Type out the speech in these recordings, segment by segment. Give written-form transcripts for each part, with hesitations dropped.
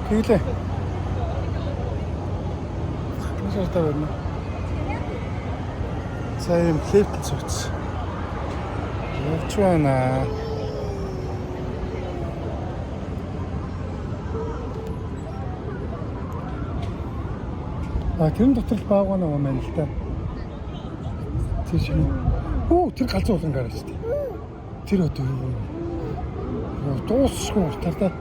Тэглээ. Машинтаа байна. Сайн лифт цуц. Явж байна. Тэр дотор л баагаа нэг юм байна л да. Тэр шиг. Тэр галзуулан гараа шүү дээ. Тэр одоо юу? Дуусахгүй уртаа.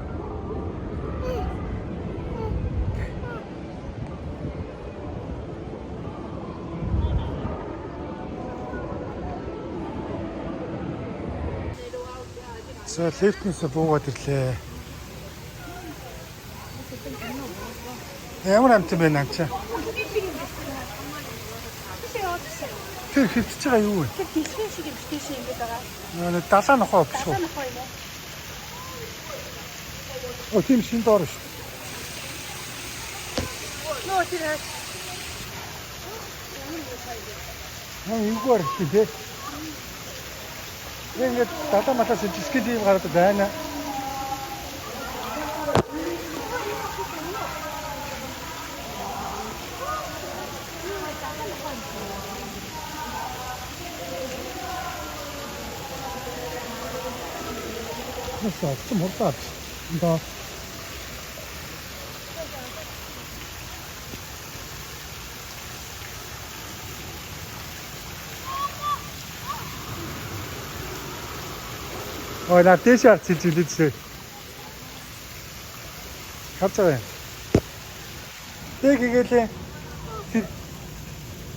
За лифтнээс буугаад ирлээ. Ямар амт юм бэ наач? Тэр хөвтөж байгаа юу вэ? Тэр дэлхийн шиг биштэй шиг ингэж байгаа. Далаа нохоо биш үү? Нохоо юм ээ. Тийм шин доор шүү. Нөө тэр юугаар тий. Ингээд далаа матаас жисгэн тийм гараад байна. 좀 어렵다. 이거. 나 대시야 질질질질. 갑자기. 되게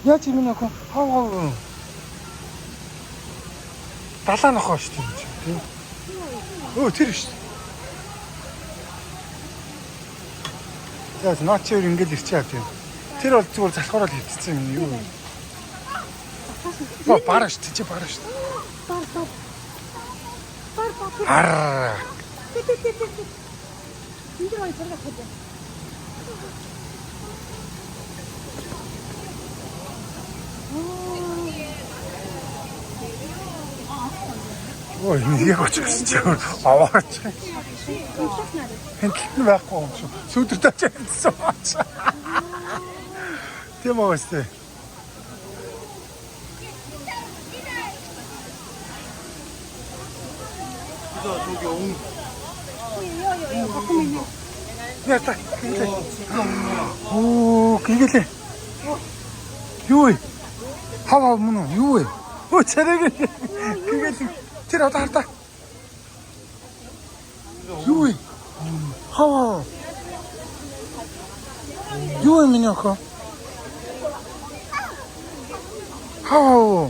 야 지금 나고 하고. 달라 놓고 싶지. Тэр шүү. Яа, наач өөр ингэж ирчих яа тийм. Тэр бол зүгээр залхуураад хийчихсэн юм юу. Бараа шүү, чи бараа шүү. Бар. Энд рүү ирэх гэдэг. Ой, нэг очсон ч аваач. Хэнтэлт нь байхгүй юм шүү. Сүдэртэй ч хэлсэн баач. Тийм үү өстэй. 저기 옹. 야, 딱 이게. 오, 이게. 요이. 하와 문어 요이. 체력이. 그게 тэр одоо хартаа. Юу вэ? Хаа. Юу юм энэ охоо? Хаа.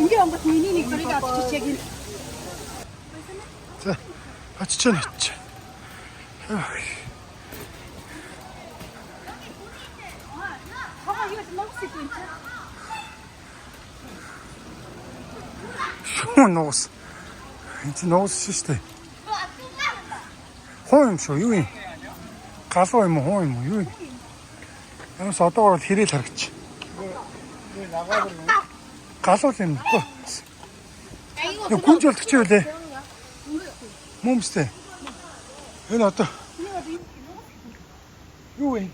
Ингээ онгот миний нэг зургийг авчиж яг энэ. За, очиж байна. Нуус. Энд нуус шүү дээ. Хоо юм шүү юу юм? Галуу юм уу хоо юм уу юу юм? Ямаас одоогоор хэрээл харагч. Галуу юм. Гүнж болчих юу лээ? Мөмстэй. Энэ одоо юу вэ?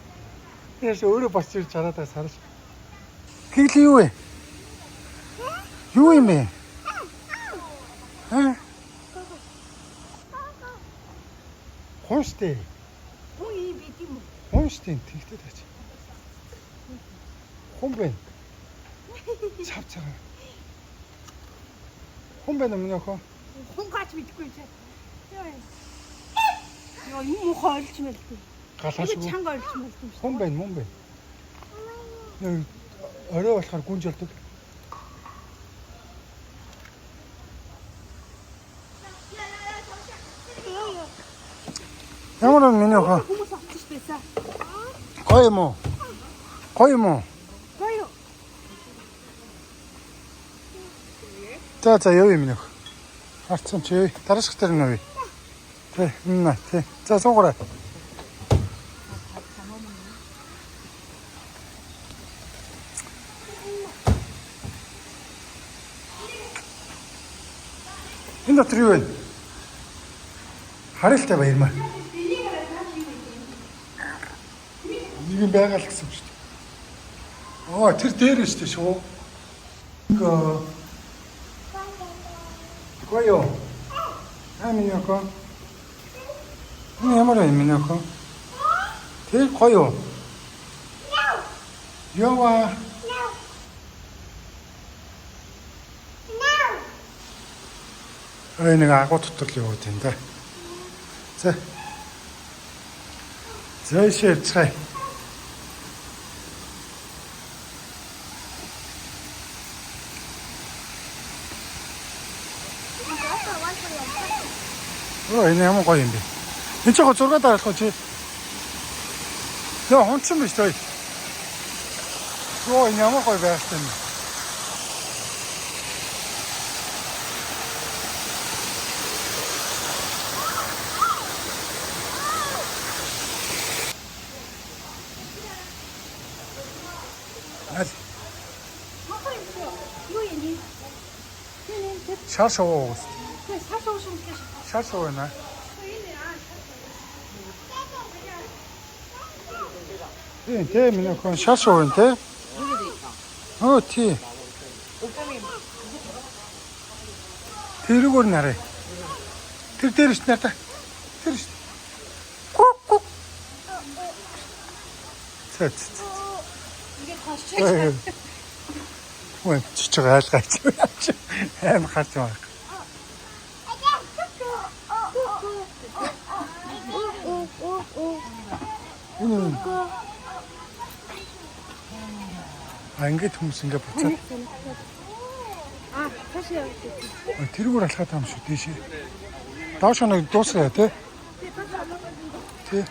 Яаш өөрөө босч ирж чараадаа сарж. Хийл юу вэ? Юу юм бэ? Хонштэй. Хүн юм бид юм уу? Хонштэй тэгтэй тач. Хүн бэ? Цав цав. Хүн бэ юм яах вэ? Хүн гаач мэдгүй чи. Яа юм уу хойлч мэлтэй. Галаашгүй. Чанга ойлч мэлтэй. Хүн бэ мөн бэ? Орой болохоор гүнж болдог. Ямар юм миний хаа? Хүмүүс авчих байсан. Гоё юм уу? Гоё юм уу? Гоё. За яв юм нөх. Харцсан чи дараах дээр нь. Тэ энэ тэ. За суугаарай. Энэ дотор юу вэ? Харилтай баярмаа. Нэг юм байгаа л гэсэн үг шүү дээ. Оо, тэр дээр нь шүү дээ шүү. Коё. Амиоко. Ямар юм миноко? Тэр коё. Ява. Нэг агуу дотор л яваад байна да. За. Зайшээ. Энэ ямар гоё юм бэ? Энэ ч яг 6 дараалах чи. Яа, хонцсон биш той. Оо, энэ ямар гоё байхсан юм. Аль. Юу юм бэ? Шар шоу. 사서 오시면 되시. Шар шоу байна. Тэ минь хон шар шоу байна те. Оо тий. Тэрүүгээр нарай. Тэр дээр ш нартай. Тэр ш. Ку. Цэц. 이게 다 쉐이크. Ой, чичиг айлгаач. Аим харж байгаа. Ингээд хүмүүс ингээд буцаад. 사실 여기. тэрүүгээр алхаад байгаа юм шүү дээ шээ. Доош нэг дуусгая тий. Тий.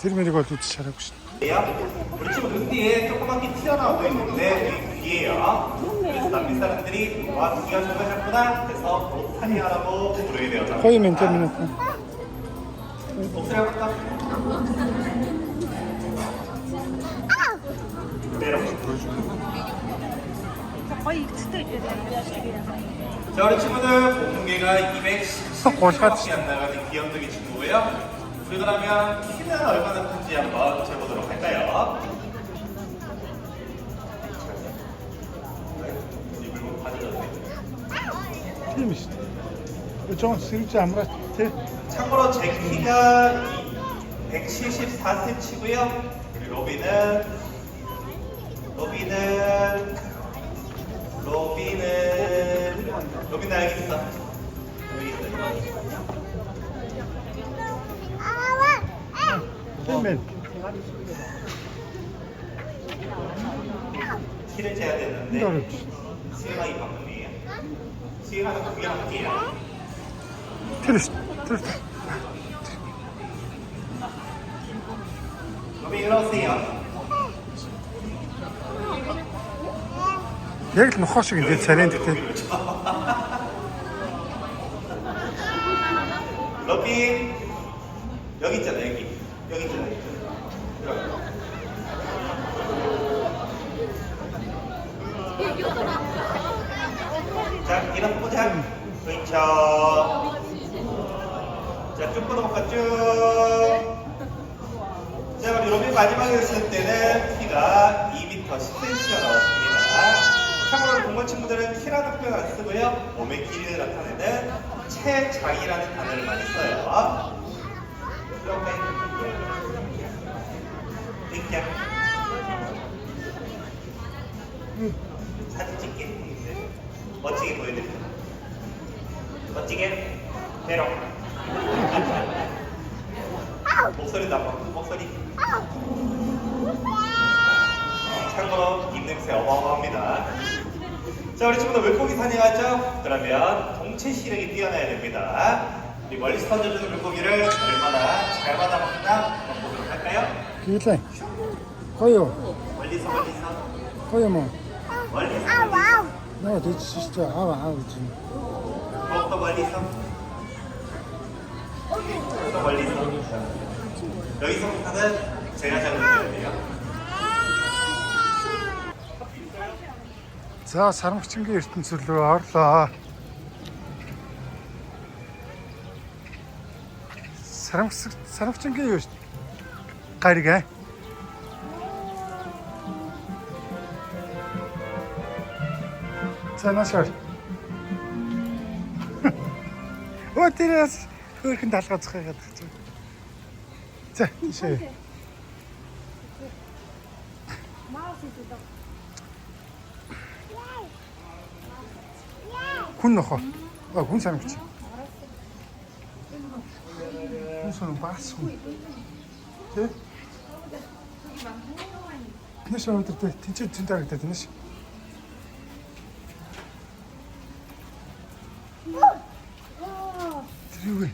Тэр мэрийг бол үдшиж хараагүй шүү. 우리 집 등 뒤에 조그맣게 튀어나오고 있는데 귀예요. 그래서 남미 사람들이 와 귀가 작아졌구나 해서 로타니아라고 부르게 되었다. Гоё юм тэр минь. 목소리 한번 딱. 내려. 거의 익숙해 있잖아요. 자 우리 친구들 몸무게가 210kg밖에 안 나가는 귀염둥이 친구고요. 우리 그러면 키는 얼마나 큰지 한번 재보도록 할까요? 이 물건 가져가세요. Тийм шүү дээ. Жон сэрж амраа тий. 참고로 제 키가 174cm고요. 우리 로비는 알겠어. 여기 있어. Тийм. 키를 재야 되는데 이거를. 수행하기 방법이에요. 수행하는 그게 방법이에요. Тэр ш. Тэр. 로비 일어나세요. Яг л нохоо шиг ингээд царайнд тий. 로비 여기 있잖아 여기 있잖아. 자 일어나보자. 그렇죠. 자 쭉 뻗어볼까 쭉. 자 우리 로비 마지막에 했을 때는 키가 2m 10cm가 나왔습니다. 참고로 동물 친구들은 키라는 표현 안 쓰고요. 몸의 길이를 나타내는 체장이라는 단어를 많이 써요. 이렇게 이렇게 사진 찍기 멋지게 보여드립니다. 멋지게 배로 목소리도 한번 목소리 참고로 입냄새 어마어마합니다. 자 우리 친구들 물고기 사냥하죠? 그러면 동체 시력이 뛰어나야 됩니다. 우리 멀리서 던져주는 물고기를 얼마나 잘 받아먹나 한번 보도록 할까요? Гэлээ. Гоё. 멀리서 Гоё юм уу? 멀리서 Нөө тийч шүү дээ. Аа гэж. 또 멀리서 또 멀리서 여기서부터는 제가 잡으면 돼요. За Сарамгчингийн ертөнцийн рүү орлоо. Сарамгчингийн юу шүү дээ? Гариг аа. За наашаар. Өтөрөөс хөрхэн талгацах гэдэг чинь. За тийшээ. Маус идэх. Хүн нөхөө. Хүн Сарамгч. Хүн сон бас хүн. Тэ? Нэш өнөртэй тэнцээ тэнтарагдаад нэш. Тэрүүгээ.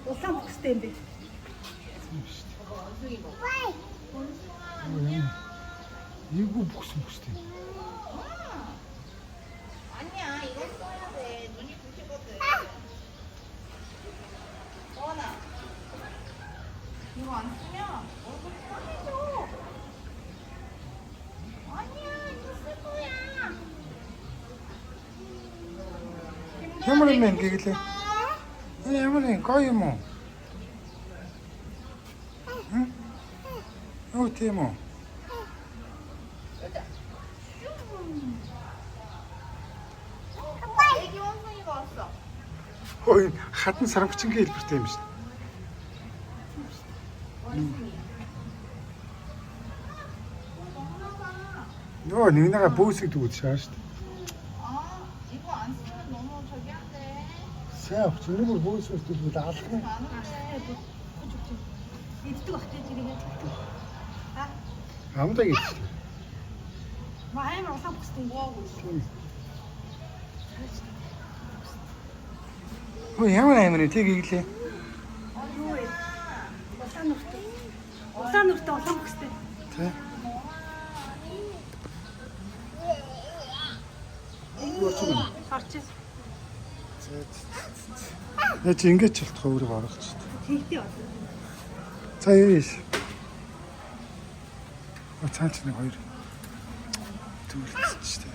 Улаан бүхстэй юм бэ. 이거 무슨 무슨 아니야, 이거 써야 돼. 눈이 부시거든. 원아, 이거 안 쓰면 얼굴 빨개져. 아니야, 이거 쓸 거야. 해물면 되겠래. 해물면 거의 뭐. 응? 어때 뭐? 애기 원숭이가 왔어. 어이 같은 사람 붙인 게 일부러 때문이지. 너 니나가 보스도 못지 않았어. 아, 이거 안 쓰면 너무 저기 한데. 자, 저런 걸 보스도 못 알아. 안 오래. Иддэг бах гэж ирээ. 아무도 얘기. Амар улаан бүхстэй. 뭐 하고 있어? 뭐 ямар амир тийг иглээ. Юу вэ? Улаан нүртэй. Улаан нүртэй улаан бүхстэй. Тэ. Гүрчмэн. Харчих. Яа чи ингэж болтохоо өөрөө гаргах ч. Тэгтээ бол. За яаш. Цаач нэг хоёр. Түлцчихтэй.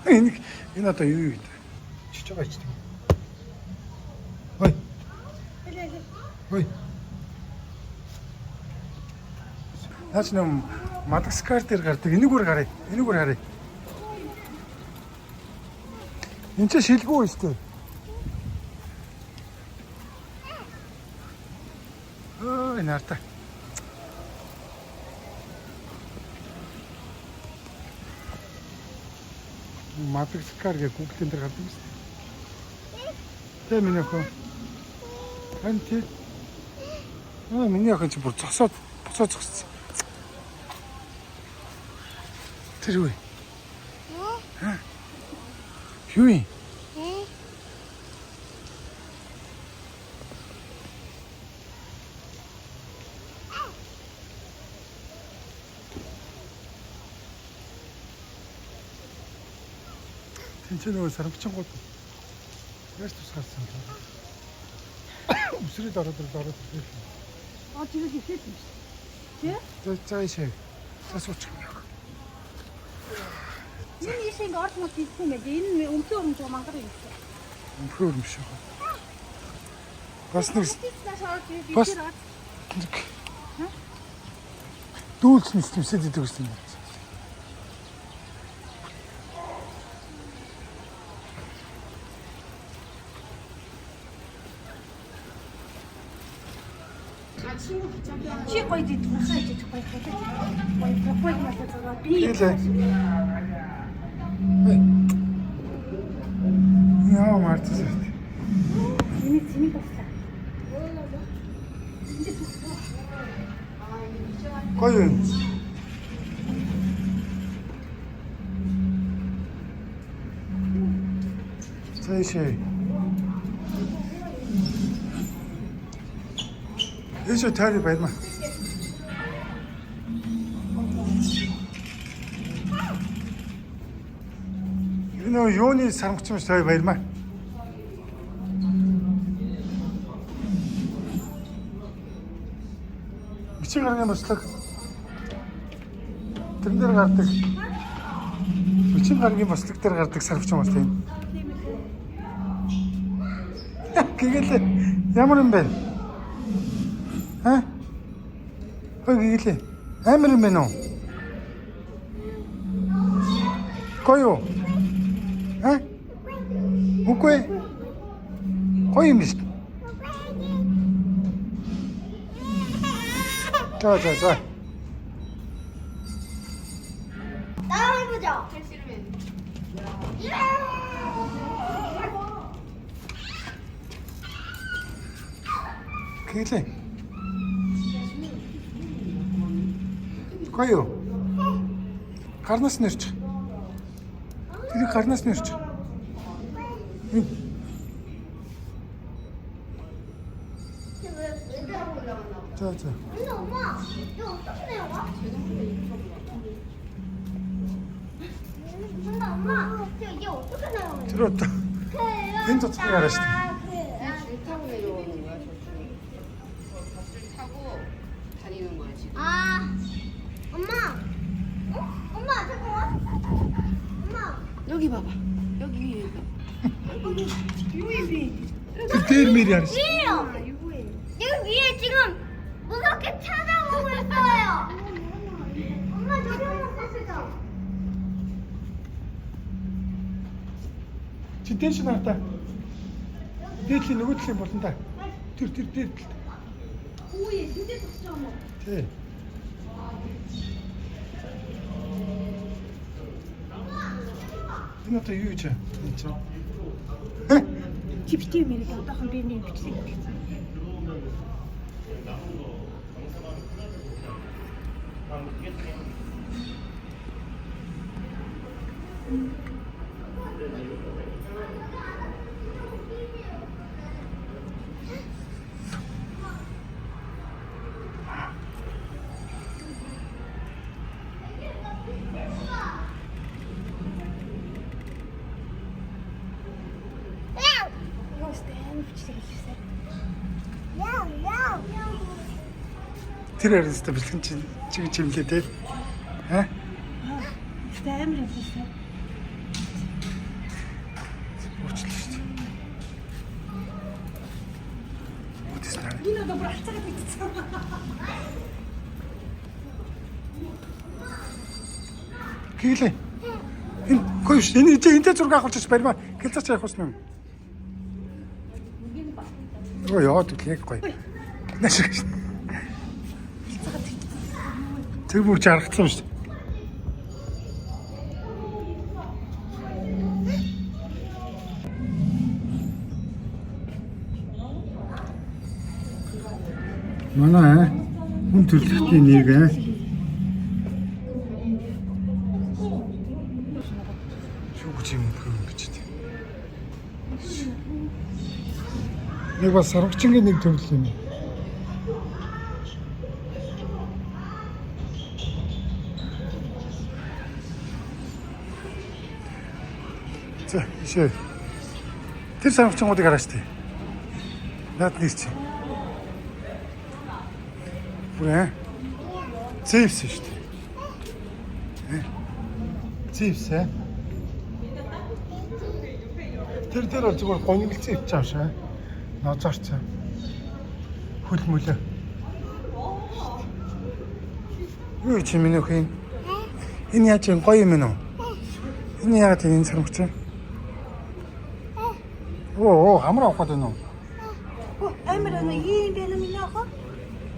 Энэ одоо юу вэ? Чиж байгаа ч тийм. Ой. Ой. Наач нэм Мадагаскар дээр гардаг. Энийгээр гарыг. Энийгээр харъя. Энд чи шилбүү шүү дээ. Ой, нарта. Мадагаскар гэх Google-ын дээр гардаг юм шүү дээ. Тэ миний охин. Анти. Миний охин чи бүр зогсоод зогссон. Тэр үү? Юу юм? Тэнцэн нөгөө сарамгчингууд яаж тусгаарсан бэ? Үсрээд ороод. Тэр их хийх юм шүү. Тэ? За ийшээ. За суучих юм. Энэ ийшээ ингэ орд мод хийсэн байж. Энэ өмхөө өмж мангар юм шүү. Өмхөө юм шиг. Бас нэг Бас дүүлс нэстэмсэд идэг гэсэн юм. чи гоё дий тусаа гэж гоё гоё гоё масаа би Яа мартсан. энэ цэник баслаа. Гоё юм. Цаашаа. Эсэ тари байна. Энэ юуны сармгчмш тань баярмаа. Бичиг гарганы бослог. Тэрэн дээр гардаг. Өчиг гаргийн бослог дээр гардаг сарвч юм байна. Гигэлээ. Ямар юм бэ? Хөөе гигэлээ. Амар юм байна уу? Гоё. Үгүй. Гоё юм биш. 자. 따라해보자. 그래. Гоё. Гарнаас нэрч. Тэр гарнаас нэрч. 자. 근데 엄마, 이거 어떻게 내려가? 근데 엄마, 이게 어떻게 내려가? 들었다. 왼쪽 차가 가라시대. 줄 타고 내려오는 거야, 저줄. 줄 타고 다니는 거야, 지금. 엄마. 엄마, 잠깐만. 엄마. 여기 봐봐. 여기 위에 봐. 대일미리 하라시. 위에요. 여기 위에 지금 무섭게 찾아보고 있어요. 엄마, 저기 한번 보시죠. Чи дэш нартай. Дээдлийн нөгөө талын болно да. Тэр дээд. 오예, 근데 덕점. Тий. Энэ одоо юу гэж байна? Чипстэй мэрэг одоохон би нэг бичсэн. Тэр араас та бэлхэн чиг чимлээ те. Амар юм шиг. Уучлаа шүү дээ. Үтэснэ. Энэ одоо бүр алцаа битсэн. Гэлээ. Энэ гойш энэ энтэй зураг авахч барьма. Гэлцаач явах юм. Өө яа түлхийг гоё. Нашиг. Тэр бүр жаргацсан шүү дээ. Манай хүн төрөлхтний нэг Шүү гэж юм бичээд. Нэг бас сарвчингийн нэг төрөл юм. За, ишээ. Тэр сарвчингуудыг хараач тий. Наад нэрч. Бүрээ. Зэвс шүү дээ. Зэвс ээ. Тэр бол зүгээр гонглцсон ивч ааш аа. Ноцорч. Хөл мөлөө. Юу ч юм нөх юм. Энэ яаж юм гоё юм уу? Энэ яагаад энэ сарвч? Оо, хамраа авах гэдэг нь. Амар нэг ийм байна минь яах вэ?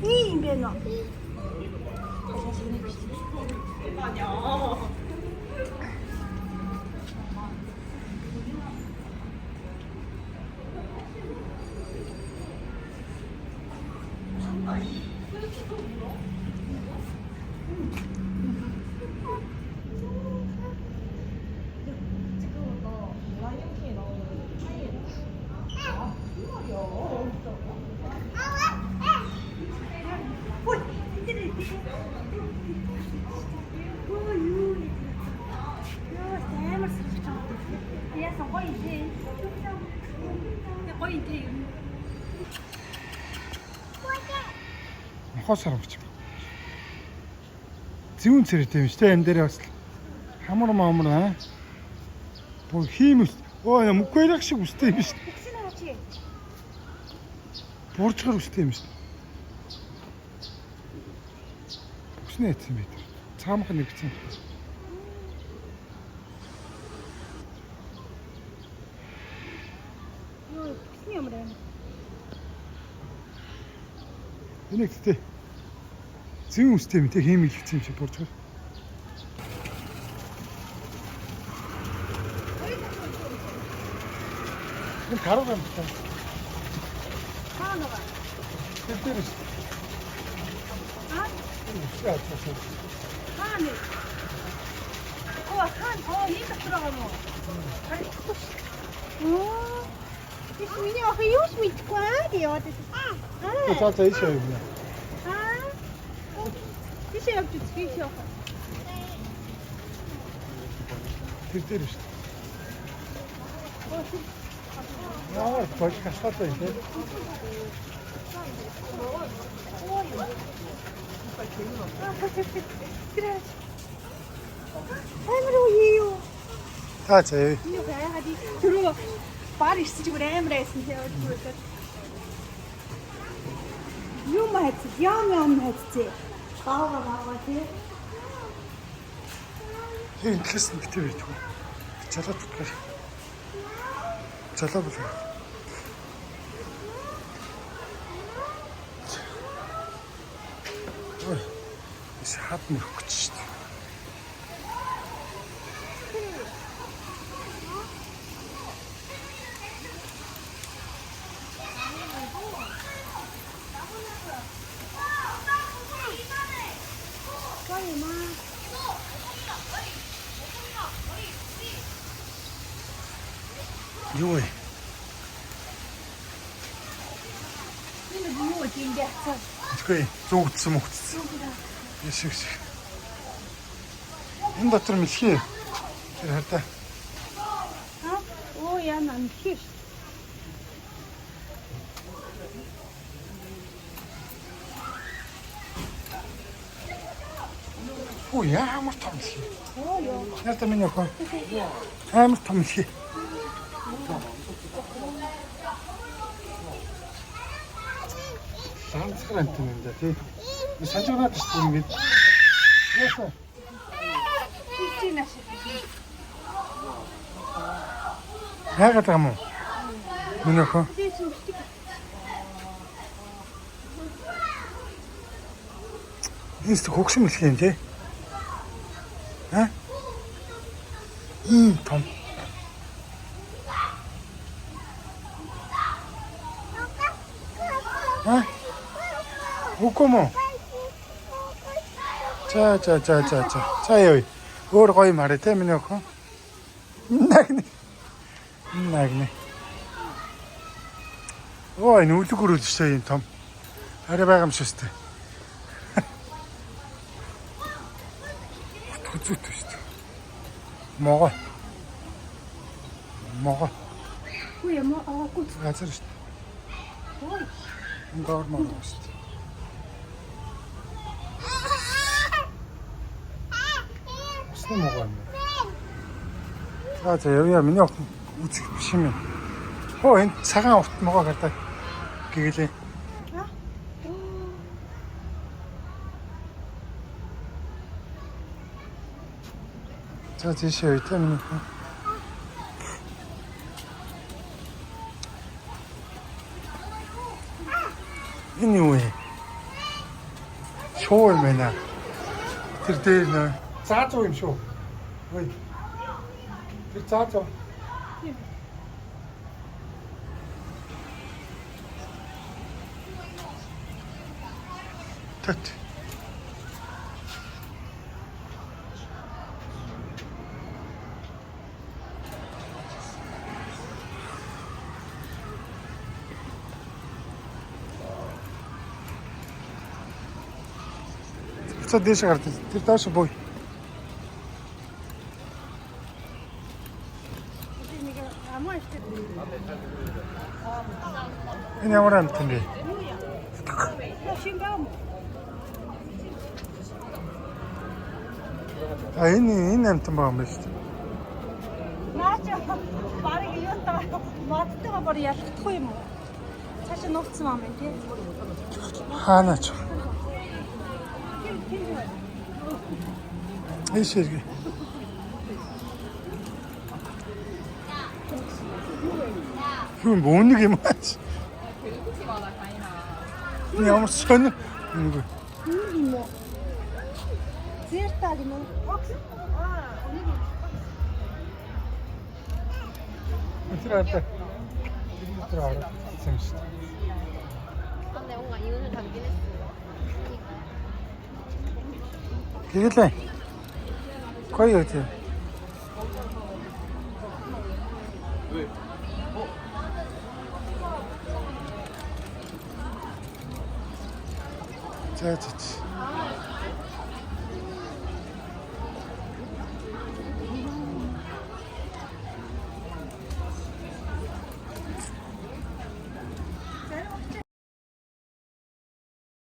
Ийм байна. Хосоор авч. зүүн цэрэгтэй юм шүү дээ. Энэ дээр бас хамар маамар аа. Бо хиймэс. Оо мөкөйрах шиг үстэй юм шүү. Тэгсэн аа чи. Буурчгаар үстэй юм шүү. Бүснэ хэцэн байт. Цаамах нэгцэн. Юу тэгсэн юм бэ? Энийг тээ. Зүүн үстэй юм те хиймэл хэцэн юм шиг буурчгаар. Энэ гараа юм байна. Хаанаа? Тэр дээр шүү. Аа? Яа. Хаана? Оо, ийм дотор юм уу? Оо. Dis миний ах юус мэдгүй аа яваад байна. За ийшээ юм яа. Аа. Тийш явж үзье яах. Тэр дээр шүү. Яа, болж хасаатай юм те. Амар уу. Та заяа. Юу яагаад түрүү бар ирсэж бүр амар айсан яваад бүрээд. Юу маяг яам хайцээ. Баага тий. Тэр инглиш нь битээ байж гоо. Залаад утгаар. Залаа бол. Ой. Хад мөрөх гэж шүү дээ. Юу вэ? Энэ юу юм бэ? Тэгэхгүй зүгдсэн мөгцсөн. Яшиг. Энэ дотор мэлхий. Тэр хатаа. Аа? Оо яа намхиш. Оо ямар том мэлхий. Оо ёо. Яста миний охин. Амар том мэлхий. Санцгрант юм да тий. Санжираад шүү дээ ингэж. Яса. Тийчнаш. Яагаад юм уу? Миний охин. Тийч. Энэ хөгшин мэлхий юм тий. Аа? Том. Аа? Үгүй. За. За яа. Өөр гоё юм хараа те миний охин. Нагны. Ой, нүлэг өрүүлжтэй юм том. Арай байгаа юм шүү дээ. Зүт шүү дээ. Могоо. Үгүй юм аа гүт. Газар шүү дээ. Ой. Гоор могоо шүү дээ. Усны могоо юм. За яа миний охин үзэх биш юм. Хөө энэ цагаан урт могоо гардаг. Гэгэлээ. Аа? За тийшээ үйтэ миний охин. Энэ юу вэ? Шоо юм байна. Тэр дээр нэ заазуу юм шүү. Ой. Тэр заазуу. Тэт. Буцаад дээш гардаг. Тэр доош бууй. Нэг амаа ихтэй. Энэ ямар амт юм бэ? Шингам. 아, энэ амтан байгаа юм байна шүү дээ. Наач барыг юутаа модтойгоо бүр ялхдахгүй юм уу? Цаашаа нууцсан юм байна тий. Хаанаач. Эшэрэг. Хүн бөөнийг юм аач. Ямар сонир нэг. Зэртаг юм уу? 들어왔다. 들어와라. 잠시. 근데 뭔가 이유는 담긴 했어. 기길래. 거기 어디? 자, 좋지.